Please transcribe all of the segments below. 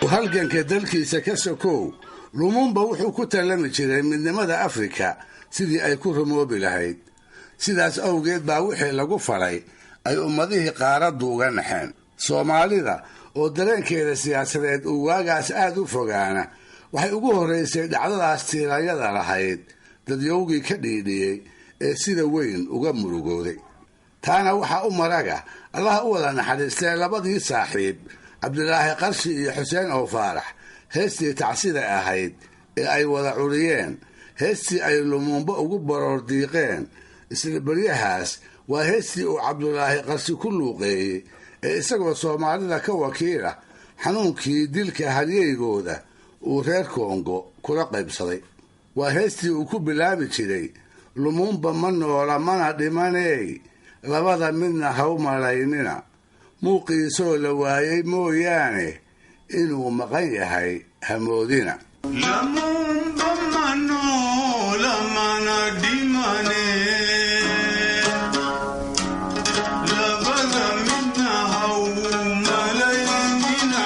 halganka dalkiisa ka sokow Lumumba wuxuu ku talami jiray midnimada Afrika sidii ay ku rumoobi lahayd sidaas awgeed baa wixii lagu falay ay ummadihii qaaraddu uga naxeen Soomaalida oo dareenkeeda siyaasadeed uu waagaas aad u fogaana waxay ugu horeysay dhacdadaas tiirayada lahayd dadyowgii ka dhiidhiyey ee sida weyn uga murugooday taana waxa u maraga Allah u wada naxariistay labadii saaxiib Cabdulaahi Qarshi iyo Xuseen oo Faarax heestii tacsida ahayd ee ay wada curiyeen heestii ay Lumumba ugu baroordiiqeen isla baryahaas waa heestii uu Cabdulaahi Qarshi ku luuqeeyay ee isagoo Soomaalida ka wakiila xanuunkii dilka halyeygooda uu reer Kongo kula qaybsaday waa heestii uu ku bilaabi jiray Lumumba ma noola mana dhimanay labada midna ha u malaynina muuqiisoo la waayay mooyaane inuu maqan yahay hamoodina Lumumba ma noola mana dhimanay labada midna ha u malaynina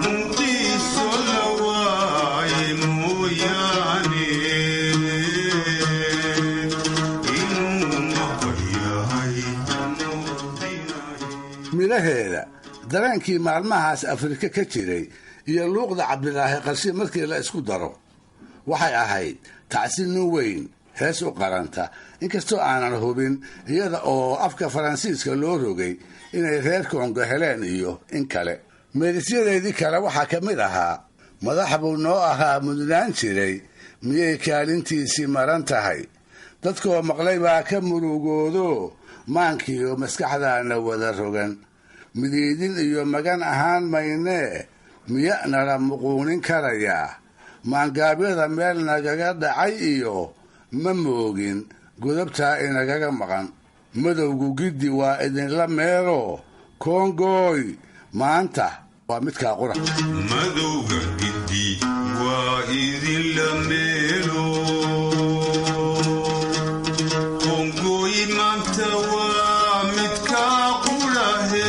muuqiisoo la waayay mooyaane miraheeda dareenkii maalmahaas Afrika ka jiray iyo luuqda Cabdulaahi Qarshi markii la isku daro waxay ahayd tacsiin weyn hees u qaranta inkastoo aanan hubin iyada oo afka Faransiiska loo rogay inay reer Kongo heleen iyo in kale meedisyadeedii kale waxaa ka mid ahaa madax buu noo ahaa mudnaan jiray miyay kaalintiisii maran tahay dadkoo maqlay baa ka murugoodo maankiyo maskaxdaana wada rogan midiidin iyo magan ahaan maynee miya nala muquunin karayaa maangaabyada meel nagaga dhacay iyo ma moogin godobtaa inagaga maqan madowgu giddi waa idinla meelo Kongoy maanta waa midkaa qura madowga giddi waa idinla meelo Kongoy maanta waa midkaa qurahe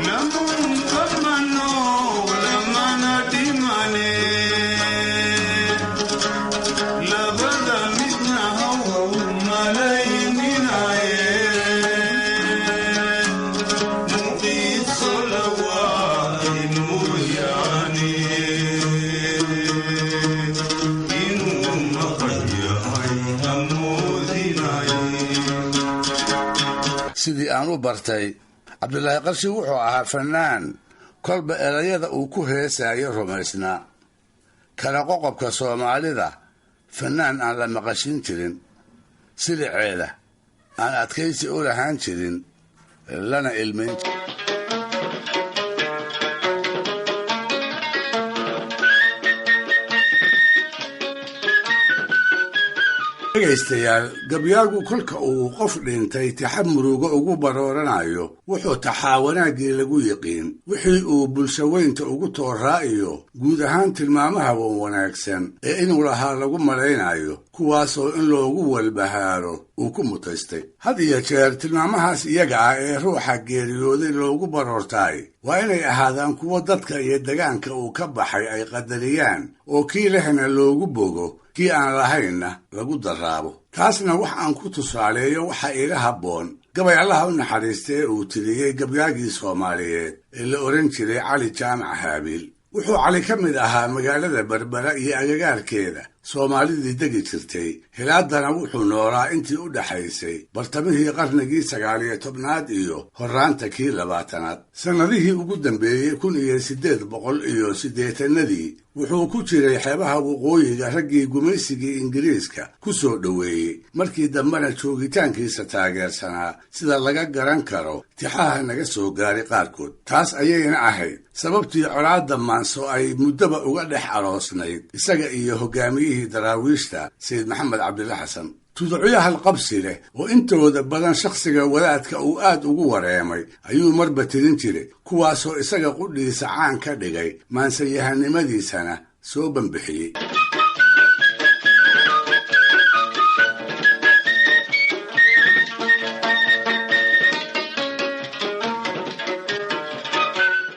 Lumumba ma noola mana dhimane labada midna ha u malayninaye muuqiisoo la waayay mooyaane inuu maqan yahay hamoodinaye sidii aan u bartay Cabdulaahi Qarshi wuxuu ahaa fanaan kolba erayada uu ku heesayo rumaysnaa kala qoqobka Soomaalida fanaan aan la maqashin jirin siliceeda aan adkaysi u lahaan jirin lana ilmayn dhegaystayaal gabyaagu kolka uu qof dhintay taxamuruga ugu barooranayo wuxuu taxaa wanaagii lagu yiqiin wixii uu bulshaweynta ugu tooraa iyo guud ahaan tilmaamaha wanaagsan ee inuu lahaa lagu malaynayo kuwaasoo in loogu walbahaaro uu ku mutaystay had iyo jeer tilmaamahaas iyaga ah ee ruuxa geeriyooday loogu baroortaay waa inay ahaadaan kuwo dadka iyo degaanka uu ka baxay ay qadariyaan oo kii lehna loogu bogo kii aan lahaynna lagu daraabo taasna wax aan ku tusaaleeyo waxa ila habboon gabay Allaha u naxariistay uu tiriyey gabyaagii Soomaaliyeed ee la oran jiray Cali Jaamac Haabil wuxuu Cali ka mid ahaa magaalada Berbera iyo agagaarkeeda Soomaalidii degi jirtay hilaadana wuxuu noolaa intii u dhaxaysay bartamihii qarnigii 19aad iyo horaanta kii 20aad sanadihii ugu dambeeyay 1880nadii wuxuu ku jiray xeebaha waqooyiga raggii gumaysigii Ingiriiska ku soo dhaweeyay markii dambana joogitaankiisa taageersanaa sida laga garan karo tixaha naga soo gaaray qaarkood taas ayayna ahayd sababtii colaadda maanso ay muddaba uga dhex aroosnayd isaga iyo hogaamiyihii daraawiishta Sayid Maxamed Cabdilla Xasan tuducyada qabsi leh oo intooda badan shakhsiga wadaadka uu aad ugu wareemay ayuu marba tirin jiray kuwaasoo isaga qudhiisa caan ka dhigay maansayahanimadiisana soo banbixiyey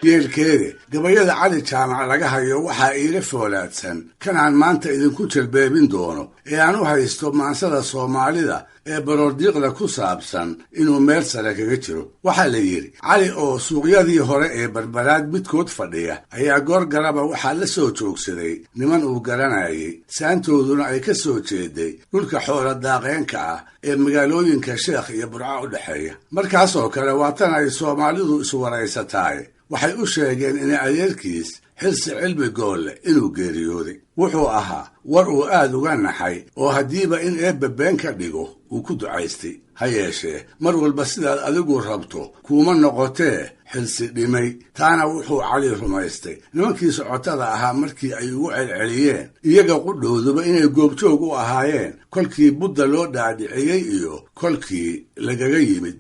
yeelkeede gabayada cali jaamac laga hayo waxaa iila foolaadsan kanaan maanta idinku jalbeebin doono ee aan u haysto maansada soomaalida ee baroordiiqda ku saabsan inuu meel sare kaga jiro. waxaa la yidhi cali oo suuqyadii hore ee barbaraad midkood fadhiya ayaa goor galaba waxaa la soo joogsaday niman uu garanayay saantooduna ay ka soo jeeday dhulka xoola daaqeenka ah ee magaalooyinka sheekh iyo burco u dhexeeya. markaasoo kale waa tan ay soomaalidu iswaraysataay waxay u sheegeen inay adeerkiis xilsi cilmi goolle inuu geeriyooday. wuxuu ahaa war uu aad uga naxay oo haddiiba in eebbe been ka dhigo uu ku ducaystay. ha yeeshee mar walba sidaad adigu rabto kuuma noqotee xilsi dhimay. taana wuxuu cali rumaystay nimankii socotada ahaa markii ay ugu celceliyeen iyaga qudhowduba inay goobjoog u ahaayeen kolkii budda loo dhaadhiciyey iyo kolkii lagaga yimid.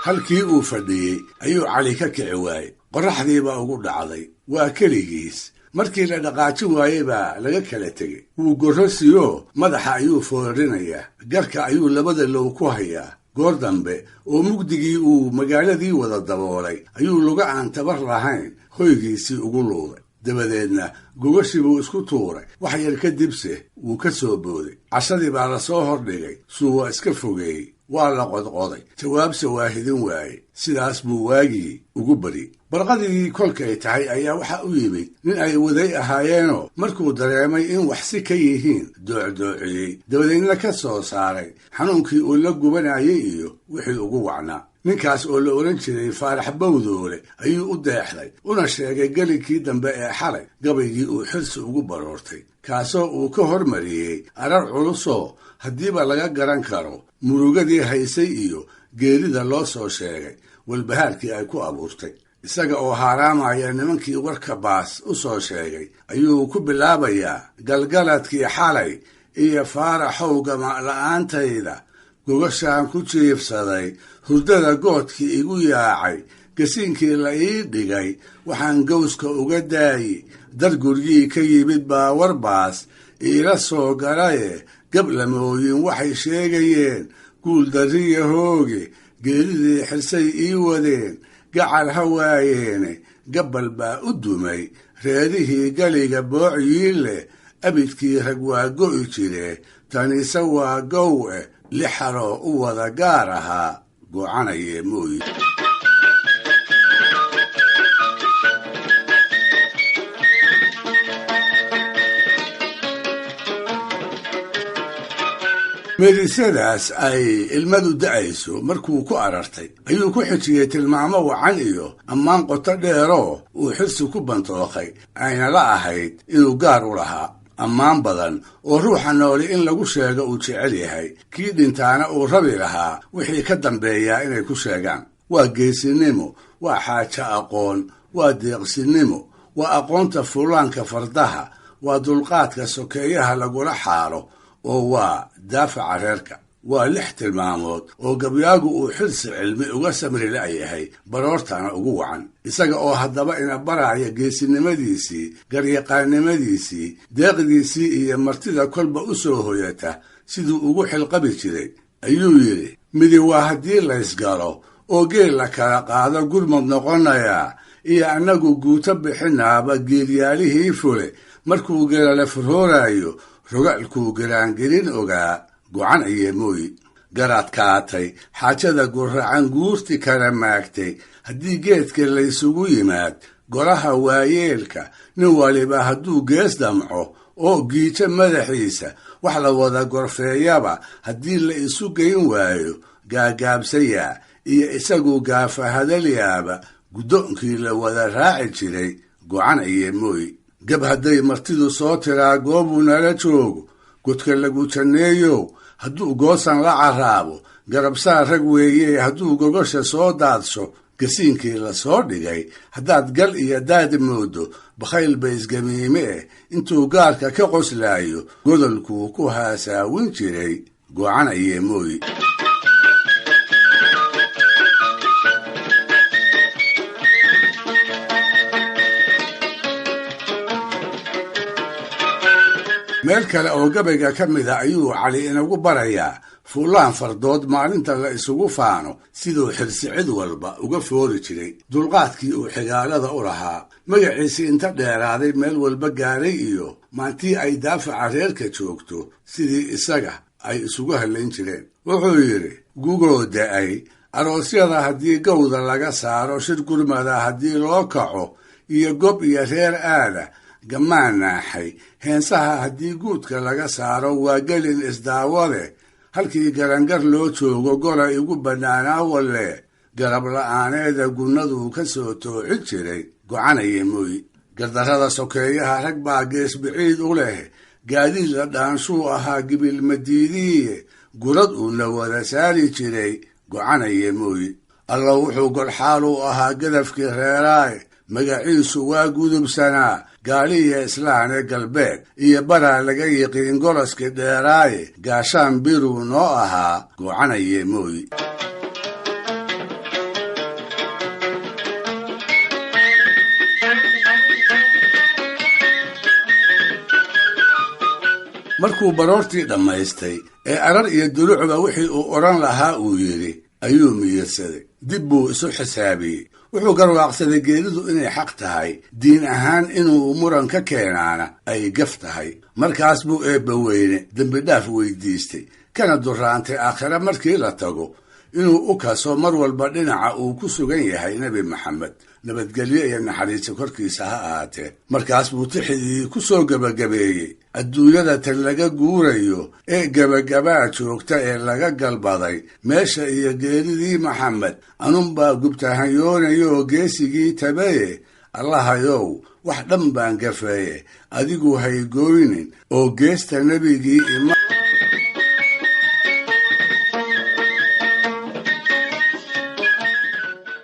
halkii uu fadhiyey ayuu cali ka kici waayey. qorraxdiibaa ugu dhacday. waa keligiis. markii la dhaqaajin waayey baa laga kala tegey. wuu gorrosiyo madaxa ayuu foorrinayaa. garka ayuu labada low ku hayaa. goor dambe oo mugdigii uu magaaladii wada daboolay ayuu luga aan tabar lahayn hoygiisii ugu luuday. dabadeedna gogashii buu isku tuuray. wax yar kadibse wuu ka soo booday. cashadii baa la soo hordhigay. suu waa iska fogeeyey. waa la qodqoday. jawaabse waa hidin waaye. sidaas buu waagii ugu bari. barqadii kolkay tahay ayaa waxa u yimid nin ay waday ahaayeenoo markuu dareemay in wax si ka yihiin doocdoociyey. dabadeedna ka soo saaray xanuunkii uu la gubanayay iyo wixii ugu wacnaa. ninkaas oo la odhan jiray faarax bawdoole ayuu u deexday una sheegay gelinkii dambe ee xalay gabaygii uu xilsi ugu baroortay, kaasoo uu ka hormariyey arar culusoo haddiiba laga garan karo murugadii haysay iyo geerida loo soo sheegay walbahaarkii ay ku abuurtay. isaga oo haaraamaya nimankii warka baas u soo sheegay ayuu ku bilaabayaa galgaladkii xalay iyo faaraxow gama'la'aantayda gogashaan ku jiifsaday, hurdada goodkii igu yaacay, gasiinkii la ii dhigay waxaan gawska uga daayi, dar guryii ka yimid baa warbaas iila soo galaye gablamooyin waxay sheegayeen guul darriya hooge, geeridii xirsay ii wadeen gacal ha waayeene, gabbal baa u dumay reerihii galiga boociyii leh, abidkii rag waa go'i jire, tanise waa gowe lixaroo u wada gaar ahaa gocanayee mooyi. meedisadaas ay ilmadu da'ayso markuu ku arartay ayuu ku xijiyey tilmaamo wacan iyo ammaan qoto dheeroo uu xirsi ku bantookay ayna la ahayd inuu gaar u lahaa. ammaan badan oo ruuxa nooli in lagu sheego uu jecel yahay, kii dhintaana uu rabi lahaa wixii ka dambeeyaa inay ku sheegaan. waa geesinimo, waa xaajo aqoon, waa deeqsinimo, waa aqoonta fuulaanka fardaha, waa dulqaadka sokeeyaha lagula xaalo, oo waa daafaca reerka. waa 6 tilmaamood oo gabyaagu uu xilsi cilmi uga samri la'yahay, baroortana ugu wacan. isaga oo haddaba ina baraya geesinimadiisii, garyaqaannimadiisii, deeqdiisii iyo martida kolba u soo hoyata siduu ugu xilqabi jiray ayuu yidhi, midi waa haddii laysgalo oo geel la kala qaado gurmad noqonayaa, iyo annagu guuto bixinaaba geelyaalihii fule markuu geelala furhooraayo rogaalkuu garaangelin ogaa gocanayee mooyi. garaadkaatay xaajada guracan guurti kala maagtay, haddii geedka laysugu yimaad golaha waayeelka nin waliba hadduu gees damco oo giijo madaxiisa wax la wada gorfeeyaba haddii la isu geyn waayo gaagaabsayaa iyo isagu gaafa hadalyaaba guddoonkii la wada raaci jiray gocanayee mooyi. gab hadday martidu soo tiraa goobuu nala joogo, godka lagu janneeyow hadduu goosan la carraabo, garabsaa rag weeye hadduu gogosha soo daadsho, gasiinkii la soo dhigay haddaad gal iyo daad moodo bakhayl ba isgamiime intuu gaarka ka qoslaayo godolkuu ku haasaawin jiray gocanayee mooyi. kale oo gabayga ka mida ayuu cali inagu barayaa fuulaan fardood maalinta la isugu faano siduu xirsi cid walba uga foori jiray dulqaadkii uu xigaalada u lahaa magaciisii inta dheeraaday meel walba gaaray iyo maantii ay daafaca reerka joogto sidii isaga ay isugu hallayn jireen wuxuu yidhi gugoo da'ay aroosyada haddii gowda laga saaro shir gurmada haddii loo kaco iyo gob iyo reer aada gammaan naaxay heensaha haddii guudka laga saaro waa gelin isdaawade halkii garangar loo joogo gola igu bannaanaa walle garab la'aaneeda gunnaduu ka soo toocin jiray gocanaya mooy gardarrada sokeeyaha rag baa gees biciid u leh gaadiid la dhaanshuu ahaa gibil madiidiiye gurad uuna wada saari jiray gocanaya mooy alla wuxuu golxaal u ahaa gadafkii reeraaye magaciisu waa gudubsanaa gaaliya islaane galbeed iyo baraa laga yiqiin goloskii dheeraaye gaashaan biruu noo ahaa goocanaye mooy markuu baroortii dhammaystay ee arar iyo dulucba wixii uu odhan lahaa uu yidhi ayuu miyirsaday dib buu isu xisaabiyey wuxuu garwaaqsaday geeridu inay xaq tahay diin ahaan inuu muran ka keenaana ay gaf tahay markaas buu eebba weyne dembidhaaf weydiistay kana duraantay aakhire markii la tago inuu u kaso mar walba dhinaca uu ku sugan yahay nebi maxamed nabadgelyo iyo naxariista korkiisa ha ahaatee markaas buu tixidii ku soo gebagabeeyey adduunyada tan laga guurayo ee gebagabaa joogta ee laga galbaday meesha iyo geeridii maxamed anunbaa gubtahanyoonayoo geesigii tabaye allahayow wax dhan baan gafeeye adigu haygooynin oo geesta nebigii ima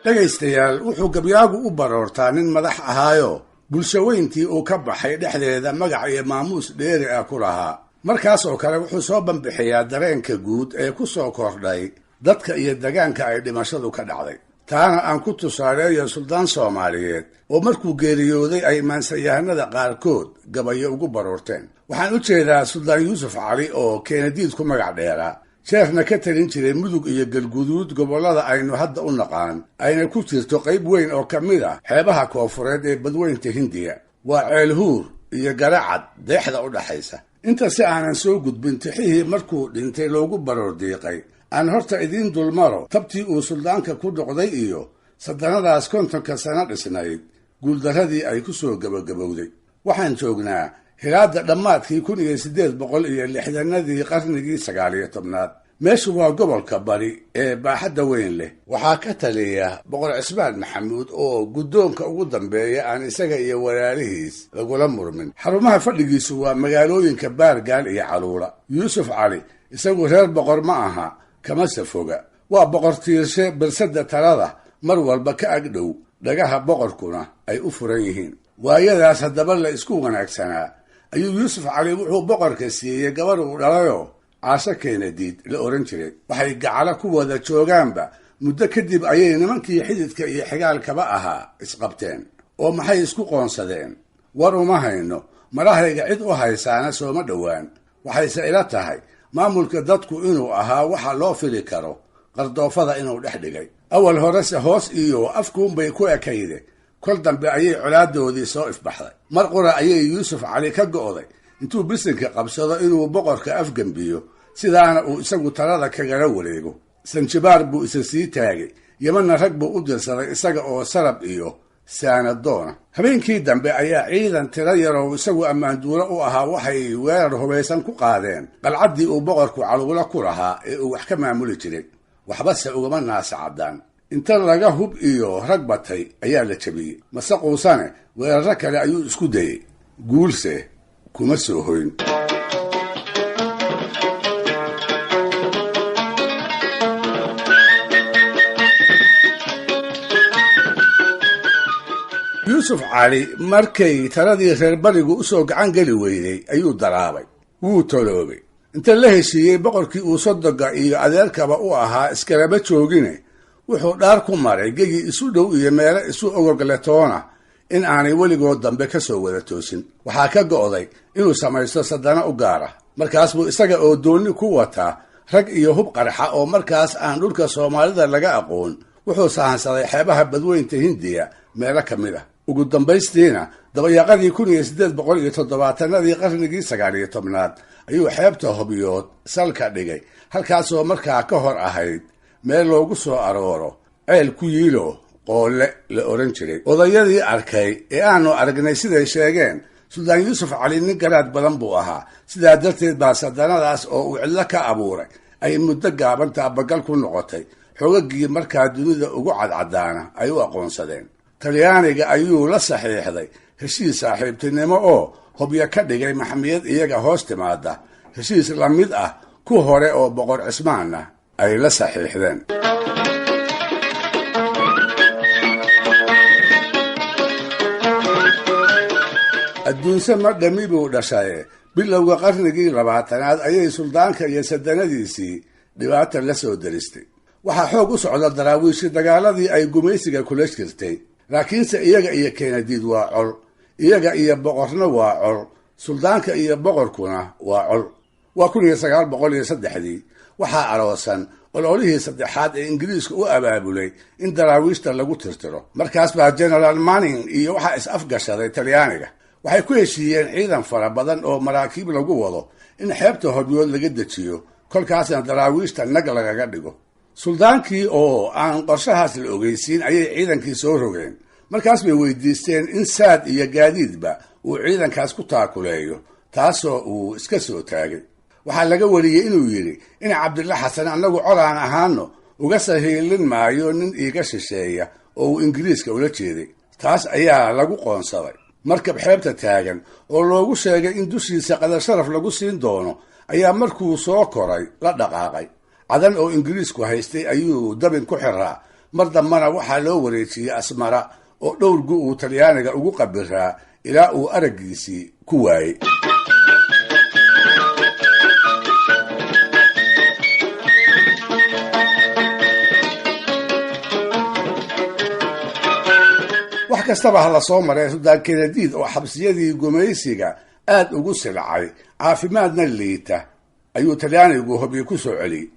dhegaystayaal wuxuu gabyaagu u baroortaa nin madax ahaayo bulshaweyntii uu ka baxay dhexdeeda magac iyo maamuus dheeri ah ku lahaa markaas oo kale wuxuu soo banbixiyaa dareenka guud ee ku soo kordhay dadka iyo degaanka ay dhimashadu ka dhacday taana aan ku tusaaleeyo suldaan soomaaliyeed oo markuu geeriyooday ay maansayahanada qaarkood gabayo ugu baroorteen waxaan u jeedaa suldaan yuusuf cali oo keenadiid ku magac dheeraa sheekhna ka talin jiray mudug iyo galguduud gobollada aynu hadda u naqaan ayna ku jirto qayb weyn oo ka mid ah xeebaha koofureed ee badweynta hindiya waa ceelhuur iyo garacad deexda u dhaxaysa inta si aanan soo gudbin tixihii markuu dhintay loogu baroor diiqay aan horta idiin dulmaro tabtii uu suldaanka ku noqday iyo sadanadaas 50 sano dhisnayd guuldarradii ay ku soo gabagabowday waxaan joognaa hilaada dhammaadkii 1860 qarnigii 19aad meeshu waa gobolka bari ee baaxadda weyn leh waxaa ka taliya boqor cismaan maxamuud oo guddoonka ugu dambeeya aan isaga iyo walaalihiis lagula murmin xarumaha fadhigiisu waa magaalooyinka baargaal iyo caluula yuusuf cali isagu reer boqor ma aha kama safoga waa boqor tiirshe balsadda talada mar walba ka agdhow dhagaha boqorkuna ay u furan yihiin waayadaas haddaba la isku wanaagsanaa ayuu yuusuf cali wuxuu boqorka siiyey gabadh uu dhalayoo caasho keenadiid la oran jiray waxay gacalo ku wada joogaanba muddo kadib ayay nimankii xididka iyo xigaalkaba ahaa isqabteen oo maxay isku qoonsadeen war uma hayno marahayga cid u haysaana sooma dhowaan waxayse ila tahay maamulka dadku inuu ahaa waxa loo fili karo qardoofada inuu dhex dhigay awal horese hoos iyo afkuunbay ku ekayde kol dambe ayay colaadoodii soo ifbaxday mar qura ayay yuusuf cali ka go'day intuu bisinka qabsado inuu boqorka afgembiyo sidaana uu isagu talada kagala wareego sanjibaar buu isa sii taagay yamanna rag buu u dirsaday isaga oo sarab iyo saanadoona habeenkii dambe ayaa ciidan tiro yarow isagu ammaanduuro u ahaa waxay weerar hubaysan ku qaadeen qalcaddii uu boqorku caluula ku lahaa ee uu wax ka maamuli jiray waxbase ugama naasacaddaan inta laga hub iyo rag batay ayaa la jabiyey mase quusane weerarro kale ayuu isku dayey guulse kuma soo hoyn yuusuf cali markay taladii reer barigu u soo gacan geli weyday ayuu daraabay wuu toloobay inta la heshiiyey boqorkii uu sodoga iyo adeerkaba u ahaa iskalaba joogine wuxuu dhaar ku maray gegi isu dhow iyo meelo isu ogogletoona in aanay weligood dambe ka soo wada toosin. waxaa ka go'day inuu samaysto sadana u gaara. markaas buu isaga oo doonni ku wataa rag iyo hub qarxa oo markaas aan dhulka Soomaalida laga aqoon wuxuu sahansaday xeebaha badweynta Hindiya meelo ka mid ah. ugu dambaystiina dabayaaqadii 1870-adii qarnigii 19aad ayuu xeebta Hobyood salka dhigay, halkaasoo markaa ka hor ahayd meel loogu soo arooro ceel ku yiilo qoole la oran jiray. odayadii arkay ee aanu aragnay siday sheegeen, Suldaan Yuusuf Cali nin garaad badan buu ahaa. sidaa darteed baa sadanadaas oo uu cidlo ka abuuray ay muddo gaaban taabagal ku noqotay. xoogagii markaa dunida ugu cadcadaana ay u aqoonsadeen. Talyaaniga ayuu la saxiixday heshiis saaxiibtinimo oo Hobyo ka dhigay maxamiyad iyaga hoos timaada, heshiis la mid ah ku hore oo Boqor Cismaanna ay la saxiixdeen. adduunse ma dhami buu dhashay. bilowga qarnigii 20aad ayay suldaanka iyo sadanadiisii dhibaata la soo daristay. waxaa xoog u socda daraawiishi dagaaladii ay gumaysiga kula jirtay, laakiinse iyaga iyo Keenadiid waa col, iyaga iyo boqorna waa col, suldaanka iyo boqorkuna waa col. waa 1903 waxaa aroosan ololihii saddexaad ee Ingiriisku u abaabulay in daraawiishta lagu tirtiro. markaas baa General Manning iyo waxaa is-afgashaday Talyaaniga. waxay ku heshiiyeen ciidan fara badan oo maraakiib lagu wado in xeebta Hobyood laga dejiyo, kolkaasna daraawiishta nag lagaga dhigo. suldaankii oo aan qorshahaas la ogeysiin ayay ciidankii soo rogeen. markaas bay weydiisteen in saad iyo gaadiidba uu ciidankaas ku taakuleeyo, taasoo uu iska soo taagay. waxaa laga wariyey inuu yidhi in Cabdilla Xasan annagu colaan ahaano uga sahiilin maayo nin iiga shisheeya oo uu Ingiriiska ula jeeday. taas ayaa lagu qoonsaday. markab xeebta taagan oo loogu sheegay in dushiisa qadar sharaf lagu siin doono ayaa markuu soo koray la dhaqaaqay. cadan oo Ingiriisku haystay ayuu dabin ku xiraa. mar dambana waxaa loo wareejiyey Asmara oo dhowr gu uu Talyaaniga ugu qabiraa ilaa uu araggiisii ku waayey. wax kastaba hala soo maray, Suldaan Keenadiid oo xabsiyadii gumaysiga aad ugu silcay, caafimaadna liita, ayuu Talyaanigu Hobyo ku soo celiyey.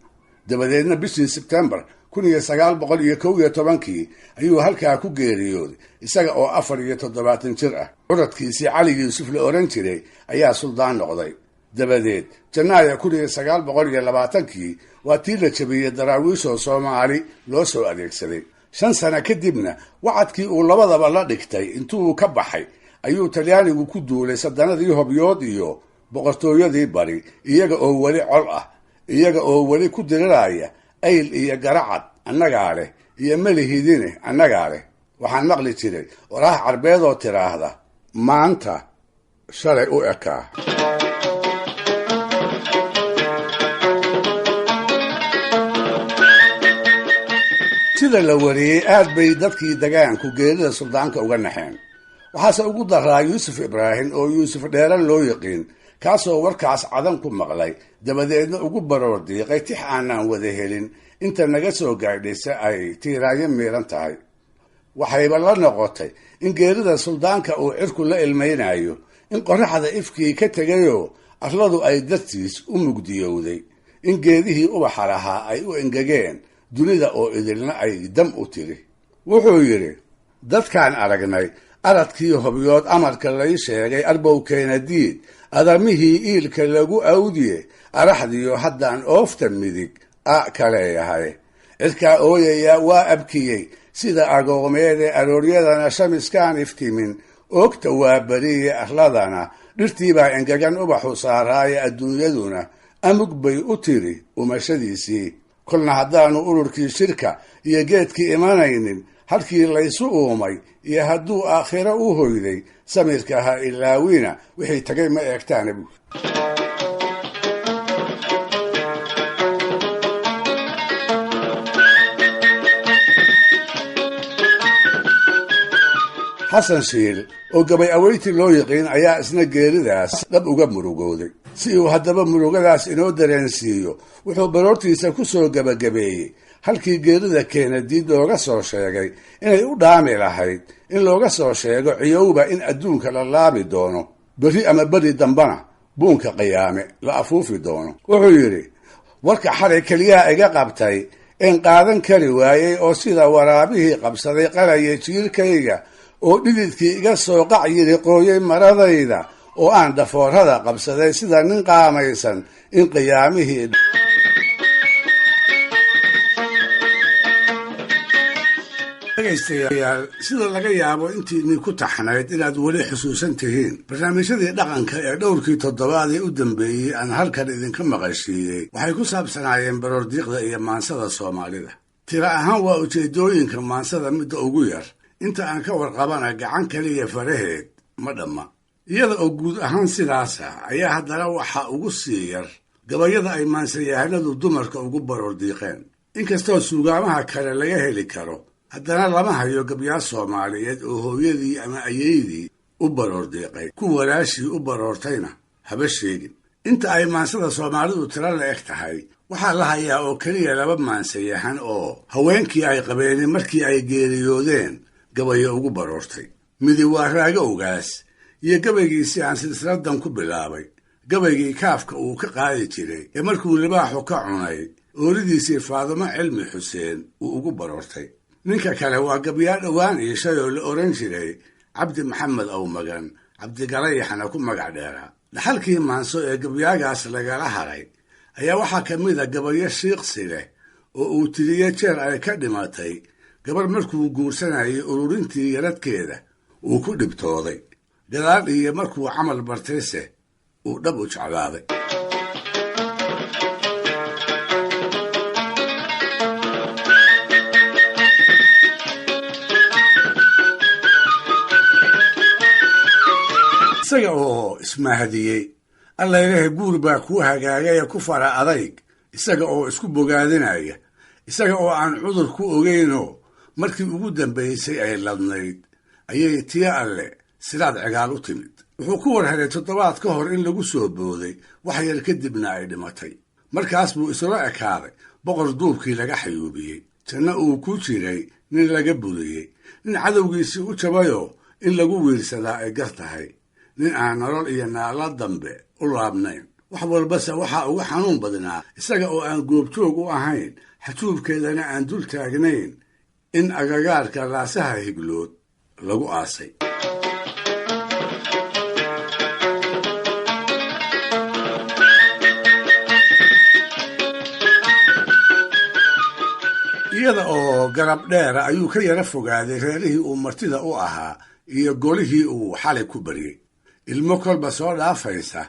dabadeedna bishii Sebtembar 1911 ayuu halkaa ku geeriyooday, isaga oo 74 jir ah. curadkiisii Cali Yuusuf la oran jiray ayaa suldaan noqday. dabadeed Janaayo 1920 waa tii la jabiyey daraawiishoo Soomaali loo soo adeegsaday. 5 sano kadibna wacadkii uu labadaba la dhigtay intuu ka baxay ayuu Talyaanigu ku duulay sadanadii Hobyood iyo boqortooyadii bari, iyaga oo weli col ah, iyaga oo weli ku diriraya ayl iyo garacad annagaa leh iyo melihidine annagaa leh. waxaan maqli jiray waraah carbeed oo tiraahda maanta shalay u ekaa. sida la wariyey aad bay dadkii degaanku geerida suldaanka uga naxeen. waxaase ugu daraa Yuusuf Ibraahim oo Yuusuf Dheere loo yaqiin, kaasoo warkaas cadan ku maqlay, dabadeedna ugu baroor diiqay tix aanaan wada helin inta naga soo gaadhaysa ay tiiraayo miiran tahay. waxayba la noqotay in geerida suldaanka uu cirku la ilmaynayo, in qoraxda ifkii ka tegayoo arladu ay dartiis u mugdiyowday, in geedihii ubaxa lahaa ay u engegeen, dunida oo idilna ay dam u tiri. wuxuu yidhi dadkaan aragnay aradkii Hobyood amarka lay sheegay arbow Keenadiid, adamihii iilka lagu awdiye araxdiyo haddaan oofta midig ka leeyahay. cirkaa ooyaya waa abkiyey sida agoomeede, arooryadana shamiskaan iftimin, oogta waa beriye arladana dhirtiibaa engegan ubaxu saaraaye, adduunyaduna amug bay u tiri umashadiisii. kolna haddaanu ururkii shirka iyo geedkii imanaynin, halkii laysu uumay iyo hadduu aakhiro u hoyday, samirka ha ilaawina wixii tagay ma eegtaana buur. xasan shiil oo gabay aweyti loo yaqiin ayaa isna geeridaas dhab uga murugooday. si uu haddaba murugadaas inoo dareensiiyo wuxuu baroortiisa ku soo gebagabeeyey halkii geerida Keenadiid looga soo sheegay inay u dhaami lahayd in looga soo sheego ciyowba in adduunka la laabi doono berri ama beri dambana buunka qiyaame la afuufi doono. wuxuu yidhi warka xalay keliyaha iga qabtay in qaadan kari waayey oo sida waraabihii qabsaday qalaya jiirkayga oo dhididkii iga soo qac yiri qooyey maradayda oo aan dhafoorada qabsaday sida nin qaamaysan in qiyaamihii dhegaystayaal sida laga yaabo intiinii ku taxnayd inaad weli xusuusan tihiin barnaamijyadii dhaqanka ee dhowrkii toddobaad ee u dambeeyey aan halkan idinka maqashiiyey waxay ku saabsanaayeen baroordiiqda iyo maansada soomaalida. tira ahaan waa ujeedooyinka maansada midda ugu yar, inta aan ka warqabana gacan kaliya faraheed ma dhamma. iyada oo guud ahaan sidaasa ayaa haddana waxaa ugu sii yar gabayada ay maansayahanadu dumarka ugu baroordiiqeen. inkastoo suugaamaha kale laga heli karo, haddana lama hayo gabyaa soomaaliyeed oo hooyadii ama ayeydii u baroordiiqay, ku walaashii u baroortayna haba sheegin. inta ay maansada soomaalidu tiro la eg tahay, waxaa la hayaa oo keliya 2 maansayahan oo haweenkii ay qabeenin markii ay geeriyoodeen gabayo ugu baroortay. midi waa Raaga Ogaas iyo gabaygiisii aan silsiladan ku bilaabay, gabaygii kaafka uu ka qaadi jiray ee markuu libaaxu ka cunay ooridiisii Faadimo Cilmi Xuseen uu ugu baroortay. ninka kale waa gabyaa dhowaan iishay oo la oran jiray Cabdi Maxamed Awmagan, Cabdigalayaxna ku magac dheeraa. dhaxalkii maanso ee gabyaagaas lagala haray ayaa waxaa ka mid a gabayo shiiqsi leh oo uu tiriye jeer ay ka dhimatay gabar markuu guursanayay ururintii yaradkeeda uu ku dhibtooday, gadaal iyo markuu camal bartayse uu dhab u jeclaaday. isaga oo ismahadiyey alla ilaahay guur baa kuu hagaagaya ku fara adayg, isaga oo isku bogaadinaya, isaga oo aan cudur ku ogeynoo markii ugu dambaysay ay ladnayd ayay tiya alle sidaad cigaal u timid. wuxuu ku warhelay 7 toddobaad ka hor in lagu soo booday, wax yar kadibna ay dhimatay. markaas buu isula ekaaday boqor duubkii laga xayuubiyey, janno uu ku jiray nin laga buriyey, nin cadowgiisii u jabayoo in lagu wiirsadaa ay gar tahay, nin aan nolol iyo naala dambe u laabnayn. wax walbase waxaa uga xanuun badnaa isaga oo aan goobjoog u ahayn, xajuubkeedana aan dul taagnayn, in agagaarka laasaha higlood lagu aasay. iyada oo garab dheera ayuu ka yara fogaaday reerihii uu martida u ahaa iyo golihii uu xalay ku baryey. ilmo kolba soo dhaafaysa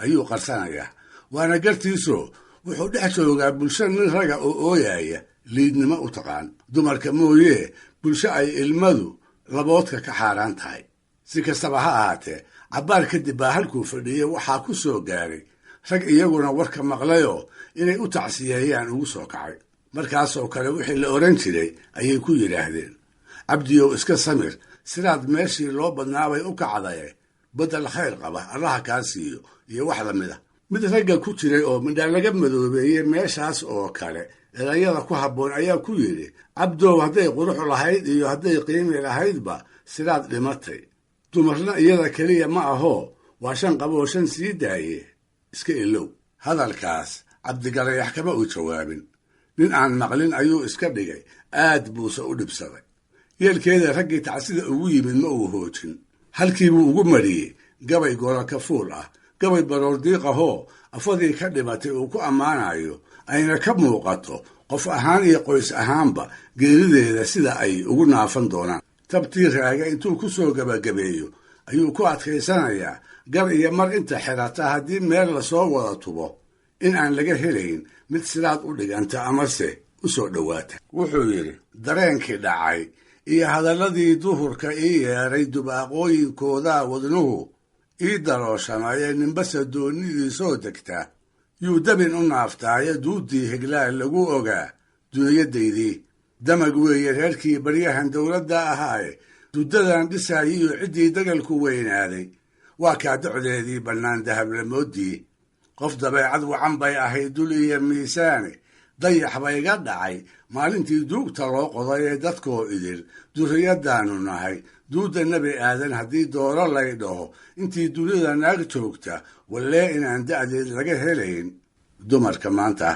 ayuu qarsanayaa, waana gartiisoo wuxuu dhex joogaa bulsho nin raga oo ooyaya liidnimo u taqaan, dumarka mooyee bulsho ay ilmadu laboodka ka xaaraan tahay. si kastaba ha ahaatee, cabbaar kadib baa halkuu fadhiyey waxaa ku soo gaaray rag iyaguna warka maqlayoo inay u tacsiyeeyaan ugu soo kacay. markaasoo kale wixii la oran jiray ayay ku yidhaahdeen, cabdiyow iska samir, sidaad meeshii loo badnaabay u kacdaye bedel khayr qaba allaha kaa siiyo, iyo wax lamid ah. mid ragga ku jiray oo midhaa laga madoobeeyey meeshaas oo kale erayada ku habboon ayaa ku yidhi, cabdow hadday qurux lahayd iyo hadday qiimi lahaydba sidaad dhimatay, dumarna iyada keliya ma ahoo waa 5 qaboo 5 sii daaye, iska ilow. hadalkaas Cabdigalayax kama u jawaabin, nin aan maqlin ayuu iska dhigay, aad buuse u dhibsaday. yeelkeeda raggii tacsida ugu yimid ma uu hoojin, halkii buu ugu mariyey gabay gololka fuul ah, gabay baroordiiqahoo afadii ka dhimatay uu ku ammaanayo, ayna ka muuqato qof ahaan iyo qoys ahaanba geerideeda sida ay ugu naafan doonaan. tabtii Raaga intuu ku soo gabagabeeyo ayuu ku adkaysanayaa gar iyo mar inta xirata haddii meel lasoo wada tubo in aan laga helayn mid sidaad u dhiganta amase u soo dhowaata. wuxuu yidhi, dareenkii dhacay iyo hadalladii duhurka ii yeedhay dubaaqooyinkoodaa wadnuhu ii darooshamaye ninbase doonnidii soo degta yuu dabin u naaftaaye duuddii higlaal lagu ogaa dunyadaydii. damag weeye reerkii baryahan dowladda ahaaye duddadan dhisayiyo ciddii dagalku weynaaday, waa kaa docdeedii bannaan dahablamoodii. qof dabeecad wacan bay ahayd dul iyo miisaane, dayax bayga dhacay maalintii duugta loo qoday ee dadkoo idil durriyaddaannu nahay duudda nebi aadan haddii dooro lay dhaho intii dunida naag joogta wallee inaan da'deed laga helayn dumarka maanta.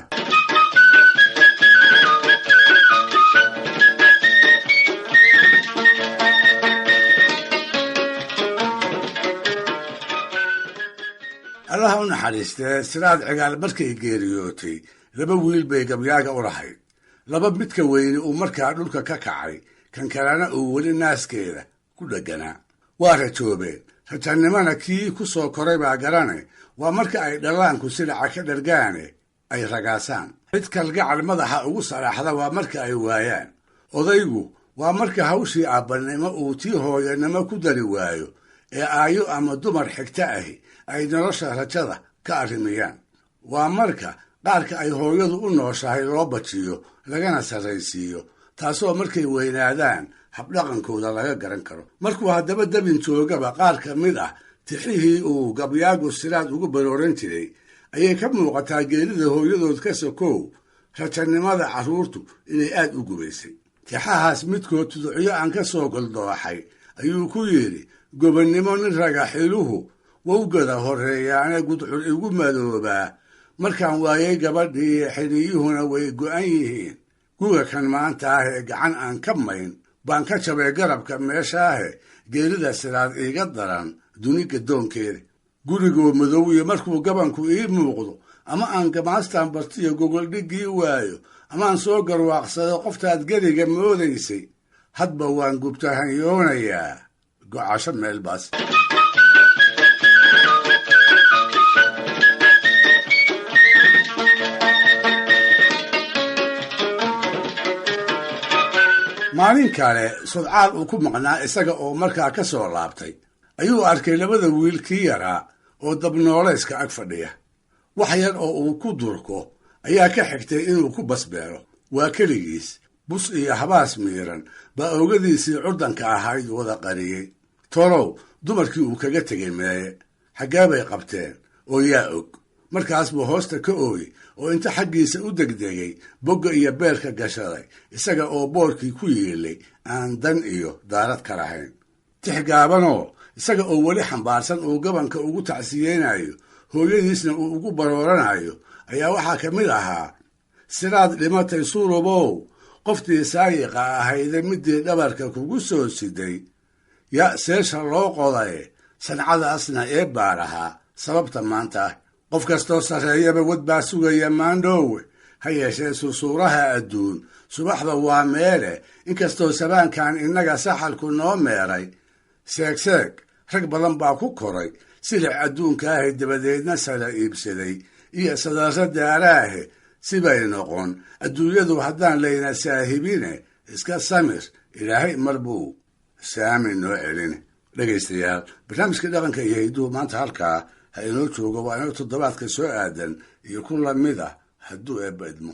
allaha u naxariistee siraad cigaal markay geeriyootay laba wiil bay gabyaaga u lahayd. laba midka weyne uu markaa dhulka ka kacay kan kalena uu weli naaskeeda ku dhegganaa. waa rajoobeen, rajannimana kii ku soo koray baa garane waa marka ay dhallaanku silaca ka dhargaane ay ragaasaan. cid kalgacal madaxa ugu saraaxda waa marka ay waayaan. odaygu waa marka hawshii aabbannimo uu tii hooyanimo ku dari waayo ee aayo ama dumar xigta ahi ay nolosha rajada ka arrimiyaan. waa marka qaarka ay hooyadu u nooshahay loo bajiyo lagana sarraysiiyo, taasoo markay weynaadaan habdhaqankooda laga garan karo. markuu haddaba dabin joogaba qaar ka mid ah tixihii uu gabyaagu siraad ugu barooran jiray ayay ka muuqataa geerida hooyadood ka sokow rajannimada carruurtu inay aad u gubaysay. tixahaas midkood tuducyo aan ka soo goldooxay ayuu ku yidhi gobannimo nin raga xiluhu wowgada horreeyaane gudcur igu madoobaa markaan waayay gabadhii xidhiyuhuna way go'an yihiin. guga kan maanta ah ee gacan aan ka mayn baan ka jabay garabka meeshaahe geerida siraad iiga daran duni gadoonkeeda. gurigoo madowye markuu gabanku ii muuqdo ama aan gamaastaan bartiyo gogoldhiggii waayo amaan soo garwaaqsado qoftaad geriga moodaysay hadba waan gubtahanyoonayaa gocasho meelbaas. maalin kale sudcaal uu ku maqnaa isaga oo markaa ka soo laabtay ayuu arkay labada wiil kii yaraa oo dabnoolayska ag fadhiya. wax yar oo uu ku durko ayaa ka xigtay inuu ku basbeelo. waa keligiis, bus iyo habaas miiran baa oogadiisii curdanka ahayd wada qariyey. tolow dumarkii uu kaga tegay meeye xaggee bay qabteen oo yaa og. markaas buu hoosta ka ooy oo inta xaggiisa u degdegay bogga iyo beelka gashaday isaga oo boorkii ku yiilay aan dan iyo daarad ka lahayn. tix gaabanoo isaga oo weli xambaarsan uu gabanka ugu tacsiyeynayo hooyadiisna uu ugu barooranayo ayaa waxaa ka mid ahaa siraad dhimatay surubow qoftii saayiqa ahayde midii dhabarka kugu soo siday ya seesha loo qodaye sancadaasna ee baa lahaa sababta maanta. qof kastoo sarreeyaba wad baa sugaya maandhoowe ha yeeshee sursuuraha adduun subaxda waa meele inkastoo sabaankan innaga saxalku noo meeray. seegseeg rag badan baa ku koray silic adduunkaahe dabadeedna sala iibsaday iyo sadarro daaraahe sibay noqon adduunyadu haddaan layna saahibine iska samir ilaahay mar buu saami noo celin. dhegaystayaal, barnaamijka dhaqanka iyo hidduhu maanta halkaa ha inoo joogo. waa inoo toddobaadka soo aadan iyo ku lamid ah hadduu eebba idmo.